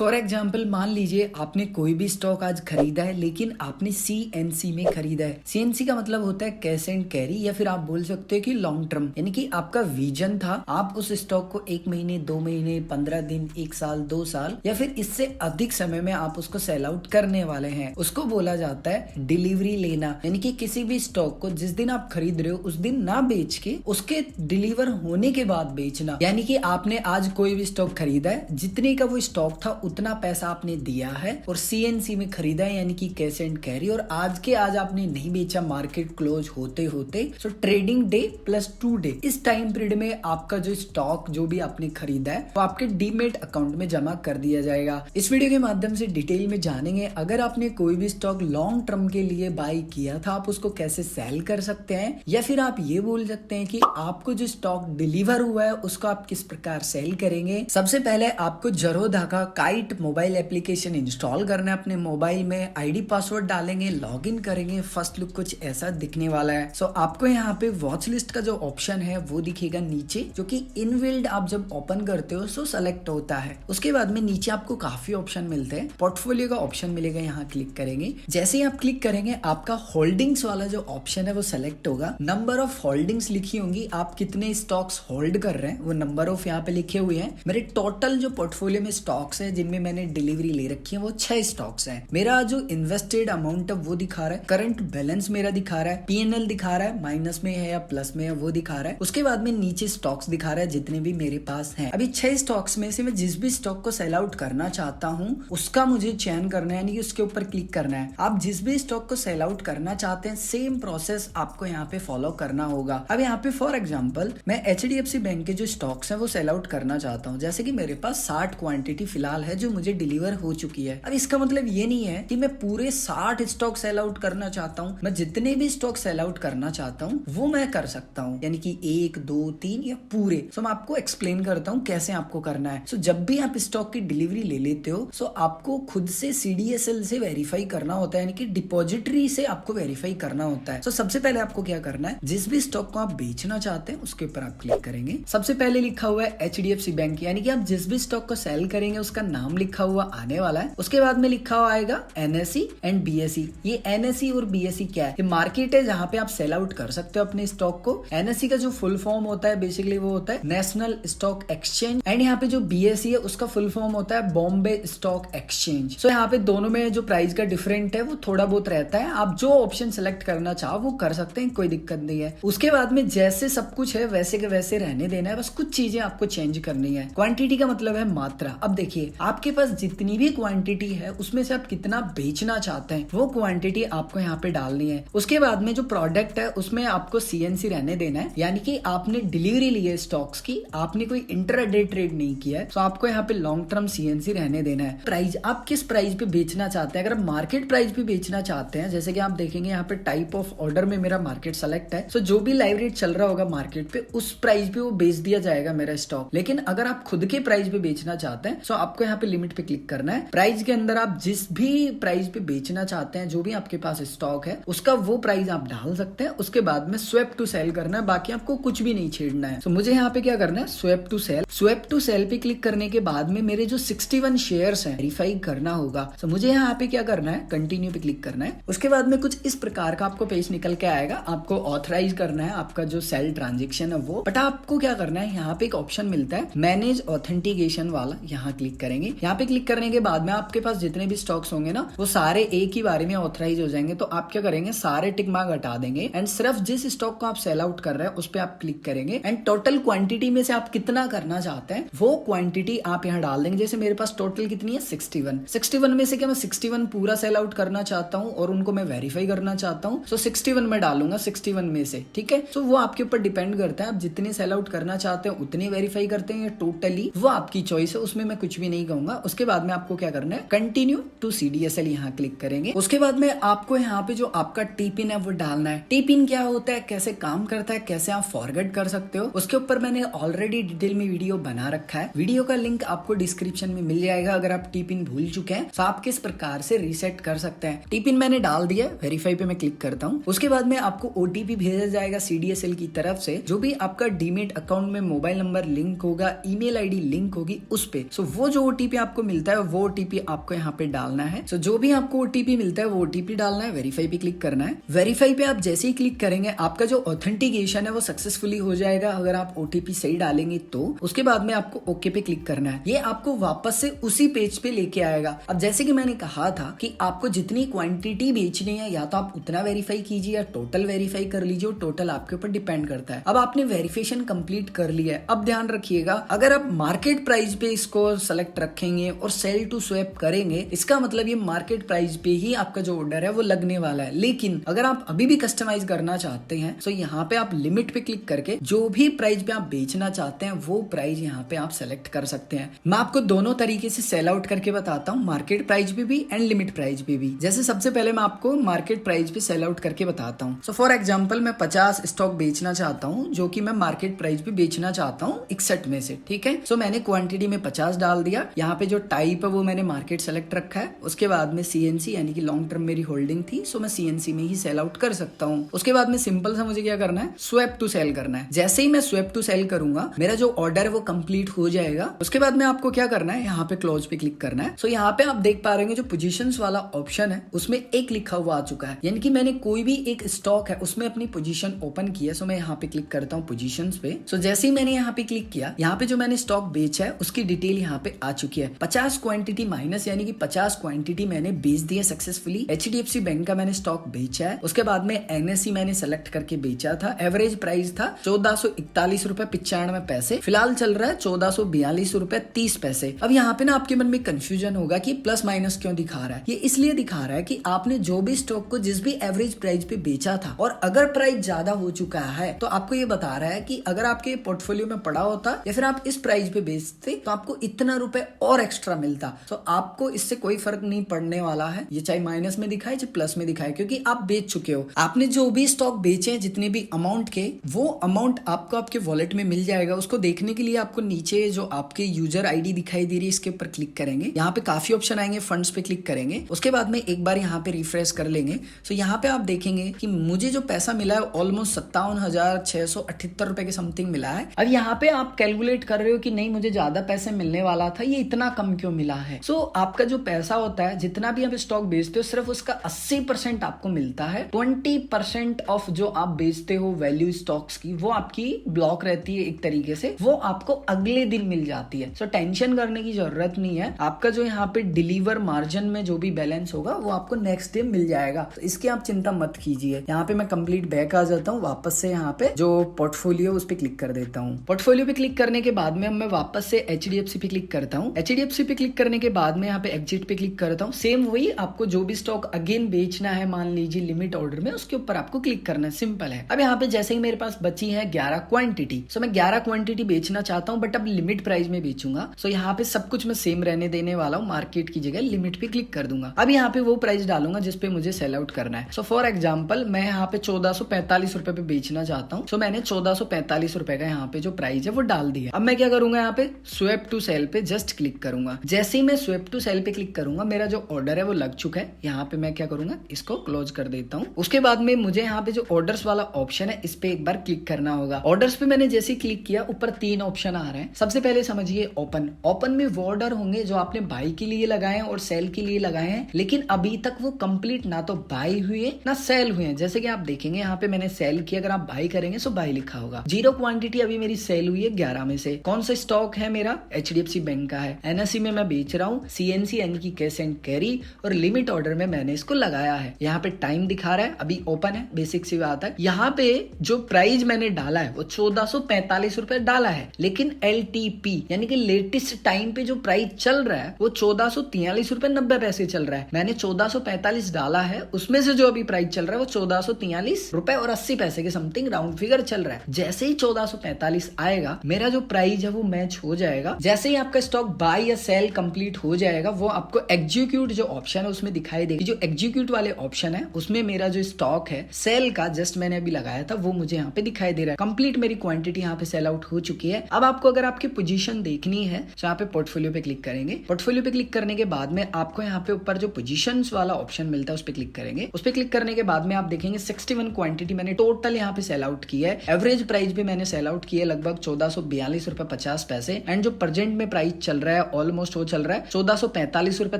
For example मान लीजिए आपने कोई भी स्टॉक आज खरीदा है, लेकिन आपने CNC में खरीदा है। CNC का मतलब होता है कैश एंड कैरी, या फिर आप बोल सकते हो कि लॉन्ग टर्म, यानी कि आपका विजन था आप उस स्टॉक को 1 महीने 2 महीने 15 दिन 1 साल 2 साल या फिर इससे अधिक समय में आप उसको सेल आउट करने वाले हैं। उसको बोला जाता है डिलीवरी लेना, यानी कि किसी भी स्टॉक को जिस दिन आप खरीद रहे हो उस दिन ना बेच के उसके डिलीवर होने के बाद बेचना। यानी कि आपने आज कोई भी स्टॉक खरीदा है, जितने का वो स्टॉक था उतना पैसा आपने दिया है और CNC में खरीदा है, यानी कि कैश एंड कैरी, और आज के आज आपने नहीं बेचा मार्केट क्लोज होते होते। सो ट्रेडिंग डे प्लस 2 डे, इस टाइम पीरियड में आपका जो स्टॉक जो भी आपने खरीदा है वो आपके डीमेट अकाउंट में जमा कर दिया जाएगा। इस वीडियो के माध्यम से डिटेल में जानेंगे अगर आपने कोई भी स्टॉक लॉन्ग टर्म के लिए बाय किया था आप उसको कैसे सेल कर सकते हैं, या फिर आप ये बोल सकते हैं कि आपको जो स्टॉक डिलीवर हुआ है उसको आप किस प्रकार सेल करेंगे। सबसे पहले आपको ज़ेरोधा का काइट मोबाइल एप्लीकेशन इंस्टॉल करना है। अपने मोबाइल में ID पासवर्ड डालेंगे, लॉगिन करेंगे, फर्स्ट लुक कुछ ऐसा दिखने वाला है। सो आपको यहाँ पे वॉच लिस्ट का जो ऑप्शन है वो दिखेगा नीचे, जो कि इनबिल्ट आप जब ओपन करते हो सो सेलेक्ट होता है। उसके बाद में नीचे आपको काफी ऑप्शन मिलते हैं, पोर्टफोलियो का ऑप्शन मिलेगा, यहाँ क्लिक करेंगे। जैसे ही आप क्लिक करेंगे आपका होल्डिंग्स वाला जो ऑप्शन है वो सेलेक्ट होगा। नंबर ऑफ होल्डिंग्स लिखी होंगी, आप कितने स्टॉक्स होल्ड कर रहे हैं वो नंबर ऑफ यहाँ पे लिखे हुए हैं। मेरे टोटल जो पोर्टफोलियो में स्टॉक्स है जिनमें मैंने डिलीवरी ले रखी है वो 6 स्टॉक्स हैं। मेरा जो इन्वेस्टेड अमाउंट है वो दिखा रहा है, करंट बैलेंस मेरा दिखा रहा है, PNL दिखा रहा है, माइनस में है या प्लस में है वो दिखा रहा है। उसके बाद में नीचे स्टॉक्स दिखा रहा है जितने भी मेरे पास हैं। अभी 6 स्टॉक्स में से मैं जिस भी स्टॉक को सेल आउट करना चाहता हूँ उसका मुझे चयन करना है, यानी कि उसके ऊपर क्लिक करना है। आप जिस भी स्टॉक को सेल आउट करना चाहते हैं सेम प्रोसेस आपको यहाँ पे फॉलो करना होगा। अब यहाँ पे फॉर एग्जाम्पल मैं HDFC बैंक के जो स्टॉक्स हैं वो सेल आउट करना चाहता हूँ, जैसे कि मेरे पास 60 क्वांटिटी फिलहाल है जो मुझे डिलीवर हो चुकी है। अब इसका मतलब ये नहीं है कि मैं पूरे 60 स्टॉक सेल आउट करना चाहता हूँ, मैं जितने भी स्टॉक सेल आउट करना चाहता हूँ वो मैं कर सकता हूँ, यानी कि 1 2 3 या पूरे। सो मैं आपको एक्सप्लेन करता हूँ कैसे आपको करना है। सो जब भी आप स्टॉक की डिलीवरी ले लेते हो सो आपको खुद से CDSL से वेरीफाई करना होता है, यानी कि डिपॉजिटरी से आपको वेरीफाई करना होता है। सो सबसे पहले आपको क्या करना है, जिस भी स्टॉक को आप बेचना चाहते हैं उसके ऊपर आप क्लिक करेंगे। सबसे पहले लिखा हुआ है HDFC बैंक, यानी कि आप जिस भी स्टॉक को सेल करेंगे उसका नाम लिखा हुआ आने वाला है। उसके बाद में लिखा हुआ आएगा NSE एंड BSE। ये NSE और BSE क्या है, ये मार्केट है जहाँ पे आप सेल आउट कर सकते हो अपने स्टॉक को। NSE का जो फुल फॉर्म होता है बेसिकली वो होता है नेशनल स्टॉक एक्सचेंज, एंड यहाँ पे जो BSE है उसका फुल फॉर्म होता है बॉम्बे स्टॉक एक्सचेंज। सो यहाँ पे दोनों में जो प्राइस का डिफरेंट है वो थोड़ा बहुत रहता है। आप जो ऑप्शन सेलेक्ट करना चाहो वो कर सकते हैं, कोई दिक्कत नहीं है। उसके बाद में जैसे सब कुछ है वैसे के वैसे रहने देना है, बस कुछ चीजें आपको चेंज करनी है। क्वांटिटी का मतलब है मात्रा। अब देखिए आपके पास जितनी भी क्वांटिटी है उसमें से आप कितना बेचना चाहते हैं वो क्वांटिटी आपको यहाँ पे डालनी है। उसके बाद में जो प्रोडक्ट है उसमें आपको CNC रहने देना है, यानी कि आपने डिलीवरी ली है स्टॉक्स की, आपने कोई इंट्राडे ट्रेड नहीं किया है, तो आपको यहाँ पे लॉन्ग टर्म CNC रहने देना है। प्राइस, आप किस प्राइस पे बेचना चाहते हैं। अगर आप मार्केट प्राइस पे बेचना चाहते हैं, जैसे कि आप देखेंगे यहाँ पे टाइप ऑफ ऑर्डर में मेरा मार्केट सेलेक्ट है, तो जो भी लाइव रेट चल रहा होगा मार्केट पे उस प्राइस पे वो बेच दिया जाएगा मेरा स्टॉक। लेकिन अगर आप खुद के प्राइस पे बेचना चाहते हैं तो आपको यहाँ पे लिमिट पे क्लिक करना है। प्राइस के अंदर आप जिस भी प्राइस पे बेचना चाहते हैं, जो भी आपके पास स्टॉक है उसका वो प्राइस आप डाल सकते हैं। उसके बाद में स्वैप टू सेल करना है, बाकी आपको कुछ भी नहीं छेड़ना है। तो मुझे यहाँ पे क्या करना है, swap to sell. Swap to sell पे क्लिक करने के बाद में मेरे जो 61 शेयर्स हैं वेरीफाई करना होगा। तो मुझे यहाँ पे क्या करना है, कंटिन्यू पे क्लिक करना है। उसके बाद में कुछ इस प्रकार का आपको पेज निकल के आएगा, आपको ऑथराइज करना है आपका जो सेल ट्रांजेक्शन है वो। बट आपको क्या करना है, यहाँ पे एक ऑप्शन मिलता है मैनेज ऑथेंटिकेशन वाला, यहाँ क्लिक करेंगे। यहाँ पे क्लिक करने के बाद में आपके पास जितने भी स्टॉक्स होंगे ना वो सारे एक ही बारे में ऑथराइज हो जाएंगे। तो आप क्या करेंगे, सारे टिक मार्क हटा देंगे एंड सिर्फ जिस स्टॉक को आप सेल आउट कर रहे हैं उस पे आप क्लिक करेंगे एंड टोटल क्वांटिटी में से आप कितना करना चाहते हैं वो क्वांटिटी आप यहाँ डाल देंगे। जैसे मेरे पास टोटल कितनी है 61 में से क्या मैं 61 पूरा सेल आउट करना चाहता हूँ और उनको मैं वेरीफाई करना चाहता हूँ, तो 61 में डालूंगा 61 में से, ठीक है। तो वो आपके ऊपर डिपेंड करता है, आप जितने सेल आउट करना चाहते हैं उतने वेरीफाई करते हैं टोटली, वो आपकी चॉइस है, उसमें मैं कुछ भी नहीं कहूंगा। उसके बाद में आपको क्या करना है, कंटिन्यू टू CDSL यहाँ क्लिक करेंगे। उसके बाद में आपको यहाँ पे जो आपका टी-पिन है वो डालना है। टी-पिन क्या होता है, कैसे काम करता है, कैसे आप फॉरगेट कर सकते हो, उसके ऊपर मैंने ऑलरेडी डिटेल में वीडियो बना रखा है। वीडियो का लिंक आपको डिस्क्रिप्शन में मिल जाएगा। अगर आप टी-पिन भूल चुके हैं तो आप किस प्रकार से रीसेट कर सकते हैं। टी-पिन मैंने डाल दिया, वेरीफाई पे मैं क्लिक करता हूँ। उसके बाद में आपको OTP भेजा जाएगा CDSL की तरफ से, जो भी आपका डीमेट अकाउंट में मोबाइल नंबर लिंक होगा, ईमेल ID लिंक होगी उस पे। सो वो जो OTP ओटीपी आपको मिलता है वो ओटीपी आपको यहाँ पे डालना है। तो जो भी आपको ओटीपी मिलता है वो ओटीपी डालना है, वेरीफाई पे क्लिक करना है। वेरीफाई पे आप जैसे ही क्लिक करेंगे आपका जो ऑथेंटिकेशन है वो सक्सेसफुली हो जाएगा अगर आप ओटीपी सही डालेंगे तो। उसके बाद में आपको ओके पे क्लिक करना है, ये आपको वापस से उसी पेज पे लेके आएगा। अब जैसे कि मैंने कहा था कि आपको जितनी क्वांटिटी बेचनी है या तो आप उतना वेरीफाई कीजिए या टोटल वेरीफाई कर लीजिए, टोटल आपके ऊपर डिपेंड करता है। अब आपने वेरिफिकेशन कंप्लीट कर लिया है। अब ध्यान रखिएगा अगर आप मार्केट प्राइस पे इसको सेलेक्ट रखेंगे और सेल टू स्वैप करेंगे, इसका मतलब ये मार्केट प्राइस पे ही आपका जो ऑर्डर है वो लगने वाला है। लेकिन अगर आप अभी भी कस्टमाइज करना चाहते हैं तो यहाँ पे आप लिमिट पे क्लिक करके जो भी प्राइस पे आप बेचना चाहते हैं वो प्राइस यहाँ पे आप सेलेक्ट कर सकते हैं। मैं आपको दोनों तरीके से सेल आउट करके बताता हूँ, मार्केट प्राइस पे भी एंड लिमिट प्राइस पे भी। जैसे सबसे पहले मैं आपको मार्केट प्राइस पे सेल आउट करके बताता हूँ। सो फॉर एग्जाम्पल मैं 50 स्टॉक बेचना चाहता हूँ जो कि मैं मार्केट प्राइस पे बेचना चाहता हूँ 61 में से, ठीक है। सो मैंने क्वांटिटी में 50 डाल दिया। यहाँ पे जो टाइप है वो मैंने मार्केट सेलेक्ट रखा है। उसके बाद में सीएनसी यानी कि लॉन्ग टर्म मेरी होल्डिंग थी, सो मैं सीएनसी में ही सेल आउट कर सकता हूँ। उसके बाद में सिंपल सा मुझे क्या करना है, स्वैप टू सेल करना है। जैसे ही मैं स्वैप टू सेल करूंगा मेरा जो ऑर्डर है वो कंप्लीट हो जाएगा। उसके बाद में आपको क्या करना है, यहाँ पे क्लोज पे क्लिक करना है। सो यहाँ पे आप देख पा रहे हैं जो पोजीशंस वाला ऑप्शन है उसमें एक लिखा हुआ आ चुका है, यानी कि मैंने कोई भी एक स्टॉक है उसमें अपनी पोजीशन ओपन की है। सो मैं यहाँ पे क्लिक करता हूँ पोजीशंस पे। सो जैसे ही मैंने यहाँ पे क्लिक किया, यहाँ पे जो मैंने स्टॉक बेचा है उसकी डिटेल यहाँ पे आ चुकी है। 50 क्वांटिटी माइनस यानी कि 50 क्वांटिटी मैंने बेच दी है सक्सेसफुली। एचडीएफसी बैंक का मैंने स्टॉक बेचा है। उसके बाद में एनएससी मैंने सेलेक्ट करके बेचा था। एवरेज प्राइस था 1441 रुपए 95 पैसे। फिलहाल चल रहा है 1442 रुपए 30 पैसे। अब यहाँ पे ना आपके मन में कंफ्यूजन होगा कि प्लस माइनस क्यों दिखा रहा है। ये इसलिए दिखा रहा है कि आपने जो भी स्टॉक को जिस भी एवरेज प्राइस पे बेचा था और अगर प्राइस ज्यादा हो चुका है तो आपको ये बता रहा है कि अगर आपके पोर्टफोलियो में पड़ा होता या फिर आप इस प्राइस पे बेचते तो आपको इतना रुपए और एक्स्ट्रा मिलता। तो आपको इससे कोई फर्क नहीं पड़ने वाला है, ये चाहे माइनस में दिखाए चाहे प्लस में दिखाए, क्योंकि आप बेच चुके हो। आपने जो भी स्टॉक बेचे हैं जितने भी अमाउंट के, वो अमाउंट आपको आपके वॉलेट में मिल जाएगा। उसको देखने के लिए आपको नीचे जो आपके यूजर आईडी दिखाई दे रही है इसके ऊपर क्लिक करेंगे। यहाँ पे काफी ऑप्शन आएंगे, फंड्स पे क्लिक करेंगे। उसके बाद में एक बार यहाँ पे रिफ्रेश कर लेंगे। तो यहाँ पे आप देखेंगे कि मुझे जो पैसा मिला है ऑलमोस्ट 57,678 रुपए के समथिंग मिला है। अब यहाँ पे आप कैलकुलेट कर रहे हो कि नहीं मुझे ज्यादा पैसे मिलने वाला था, ये इतना कम क्यों मिला है। सो आपका जो पैसा होता है जितना भी आप स्टॉक बेचते हो सिर्फ उसका 80% आपको मिलता है। 20% ऑफ जो आप बेचते हो वैल्यू स्टॉक्स की वो आपकी ब्लॉक रहती है एक तरीके से, वो आपको अगले दिन मिल जाती है। सो टेंशन करने की जरूरत नहीं है। आपका जो यहाँ पे डिलीवर मार्जिन में जो भी बैलेंस होगा वो आपको नेक्स्ट डे मिल जाएगा, तो इसकी आप चिंता मत कीजिए। यहाँ पे मैं कंप्लीट बैक आ जाता हूँ, वापस से यहाँ पे जो पोर्टफोलियो उस पे क्लिक कर देता हूँ। पोर्टफोलियो पे क्लिक करने के बाद में मैं वापस से एचडीएफसी पे क्लिक करता हूँ। एचडीएफसी पे क्लिक करने के बाद में यहाँ पे एग्जिट पे क्लिक करता हूँ। सेम वही आपको जो भी स्टॉक अगेन बेचना है मान लीजिए लिमिट ऑर्डर में, उसके ऊपर आपको क्लिक करना है, सिंपल है। अब यहाँ पे जैसे ही मेरे पास बची है 11 क्वांटिटी, सो मैं 11 क्वांटिटी बेचना चाहता हूँ बट अब लिमिट प्राइस में बेचूंगा। सो यहाँ पे सब कुछ मैं सेम रहने देने वाला हूँ, मार्केट की जगह लिमिट पे क्लिक कर दूंगा। अब यहाँ पे वो प्राइस डालूंगा जिसपे मुझे सेल आउट करना है। सो फॉर एग्जाम्पल मैं यहाँ पे 1445 रुपए पे बेचना चाहता हूँ। सो मैंने 1445 रुपए का यहाँ पे जो प्राइस है वो डाल दिया। अब मैं क्या करूंगा, यहाँ पे स्वेप टू सेल पे जस्ट क्लिक करूंगा। जैसे ही मैं स्वेप टू सेल पे क्लिक करूंगा मेरा जो ऑर्डर है वो लग चुका है। यहाँ पे मैं क्या करूंगा, इसको क्लोज कर देता हूँ। उसके बाद में मुझे यहाँ पे जो ऑर्डर्स वाला ऑप्शन है इस पे एक बार क्लिक करना होगा। ऑर्डर्स पे मैंने जैसे क्लिक किया ऊपर 3 ऑप्शन आ रहे हैं। सबसे पहले समझिए ओपन। ओपन में वो ऑर्डर होंगे जो आपने बाई के लिए लगाए हैं और सेल के लिए लगाए हैं, लेकिन अभी तक वो कंप्लीट ना तो बाई हुए ना सेल हुए हैं। जैसे कि आप देखेंगे यहाँ पे मैंने सेल किया, अगर आप बाई करेंगे तो बाई लिखा होगा। 0 क्वांटिटी अभी मेरी सेल हुई है 11 में से। कौन सा स्टॉक है मेरा, एचडीएफसी बैंक का है। एनएससी में मैं बेच रहा हूँ, सीएनसी यानी कि कैश एंड कैरी, और लिमिट ऑर्डर में मैंने इसको लगाया है। यहाँ पे टाइम दिखा रहा है, अभी ओपन है, बेसिक सी बात है। यहाँ पे जो प्राइस मैंने डाला है वो 1445 रुपए डाला है, लेकिन एलटीपी यानी कि लेटेस्ट टाइम पे जो प्राइस चल रहा है वो 1443 रुपए 90 पैसे चल रहा है। मैंने 1445 डाला है, उसमें से जो अभी प्राइस चल रहा है वो 1443 रुपए और 80 पैसे के समथिंग राउंड फिगर चल रहा है। जैसे ही 1445 आएगा मेरा जो प्राइस है वो मैच हो जाएगा। जैसे ही आपका स्टॉक बाय या सेल कंप्लीट हो जाएगा वो आपको एग्जीक्यूट जो ऑप्शन है उसमें दिखाई देगी। जो एग्जीक्यूट वाले ऑप्शन है उसमें मेरा जो स्टॉक है सेल का जस्ट मैंने अभी लगाया था वो मुझे यहाँ पे दिखाई दे रहा है। कंप्लीट मेरी क्वांटिटी यहाँ पे सेल आउट हो चुकी है। अब आपको अगर आपकी पोजीशन देखनी है तो यहाँ पे पोर्टफोलियो पे क्लिक करेंगे। पोर्टफोलियो पे क्लिक करने के बाद में आपको यहाँ पे ऊपर जो पोजीशंस वाला ऑप्शन मिलता है उस पे क्लिक करेंगे। उस पे क्लिक करने के बाद में आप देखेंगे 61 क्वांटिटी मैंने टोटल यहाँ पे सेल आउट की है। एवरेज प्राइस भी मैंने सेल आउट की है लगभग 1442 रुपए 50 पैसे। एंड जो प्रेजेंट में प्राइस चल रहा रहा है, ऑलमोस्ट वो चल रहा है 1445 रुपए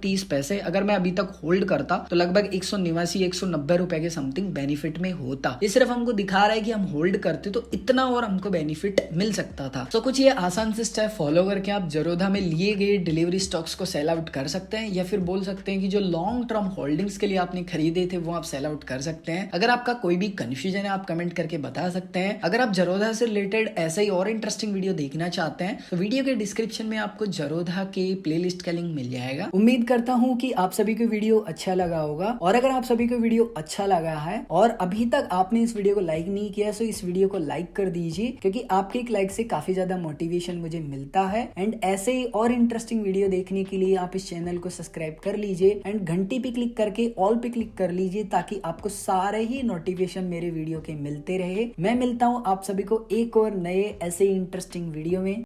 30 पैसे। अगर मैं अभी तक होल्ड करता तो लगभग 189-190 रुपए के समथिंग बेनिफिट में होता। ये सिर्फ हमको दिखा रहा है कि हम होल्ड करते तो इतना और हमको बेनिफिट मिल सकता था। तो कुछ ये आसान से स्टेप फॉलो करके आप जरोधा में लिए गए डिलीवरी स्टॉक्स को सेल आउट कर सकते हैं, या फिर बोल सकते हैं कि जो लॉन्ग टर्म होल्डिंग्स के लिए आपने खरीदे थे वो आप सेल आउट कर सकते हैं। अगर आपका कोई भी कंफ्यूजन है आप कमेंट करके बता सकते हैं। अगर आप जरोधा से रिलेटेड ऐसे ही और इंटरेस्टिंग वीडियो देखना चाहते हैं तो वीडियो के डिस्क्रिप्शन में आपको जरोधा के प्लेलिस्ट का लिंक मिल जाएगा। उम्मीद करता हूँ कि आप सभी को वीडियो अच्छा लगा होगा, और अगर आप सभी को वीडियो अच्छा लगा है और अभी तक आपने इस वीडियो को लाइक नहीं किया तो इस वीडियो को लाइक कर दीजिए, क्योंकि आपके एक लाइक से काफी ज्यादा मोटिवेशन मुझे मिलता है। एंड ऐसे ही और इंटरेस्टिंग वीडियो देखने के लिए आप इस चैनल को सब्सक्राइब कर लीजिए एंड घंटी पे क्लिक करके ऑल पे क्लिक कर लीजिए, ताकि आपको सारे ही नोटिफिकेशन मेरे वीडियो के मिलते रहे। मैं मिलता हूँ आप सभी को एक और नए ऐसे इंटरेस्टिंग वीडियो में।